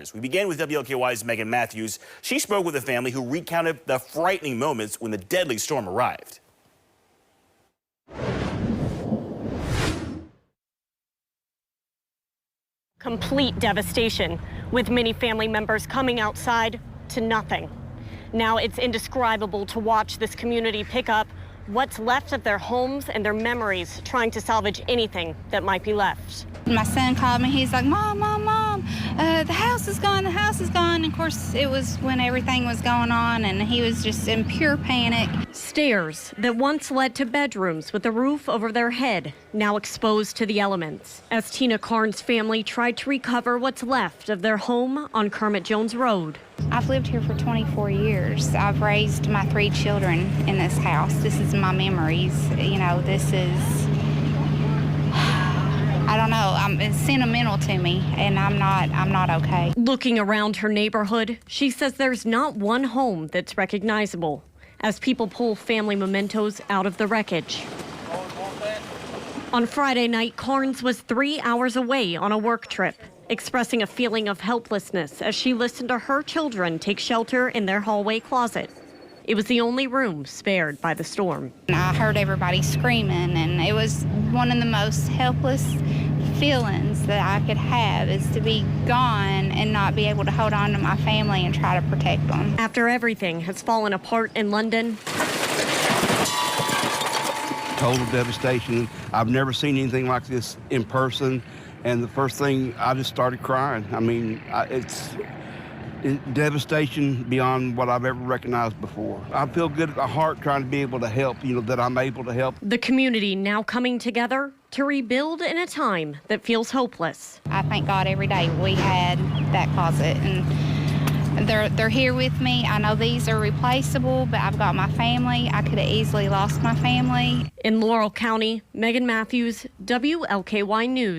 survivors. We began with WLKY's Megan Matthews. She spoke with a family who recounted the frightening moments when the deadly storm arrived. Complete devastation, with many family members coming outside to nothing. Now it's indescribable to watch this community pick up what's left of their homes and their memories, trying to salvage anything that might be left. My son called me. He's like, Mom, the house is gone, the house is gone. And of course, it was when everything was going on, and he was just in pure panic. Stairs that once led to bedrooms with a roof over their head, now exposed to the elements. As Tina Carnes' family tried to recover what's left of their home on Kermit Jones Road. I've lived here for 24 years. I've raised my 3 children in this house. This is my memories. You know, this is, I don't know, it's sentimental to me, and I'm not okay. Looking around her neighborhood, she says there's not one home that's recognizable as people pull family mementos out of the wreckage. On Friday night, Carnes was 3 hours away on a work trip, expressing a feeling of helplessness as she listened to her children take shelter in their hallway closet. It was the only room spared by the storm. I heard everybody screaming, and it was one of the most helpless feelings that I could have, is to be gone and not be able to hold on to my family and try to protect them. After everything has fallen apart in London, total devastation. I've never seen anything like this in person, and the first thing, I just started crying. I mean, it's devastation beyond what I've ever recognized before. I feel good at the heart trying to be able to help, that I'm able to help. The community now coming together to rebuild in a time that feels hopeless. I thank God every day we had that closet, and they're here with me. I know these are replaceable, but I've got my family. I could have easily lost my family. In Laurel County, Megan Matthews, WLKY News.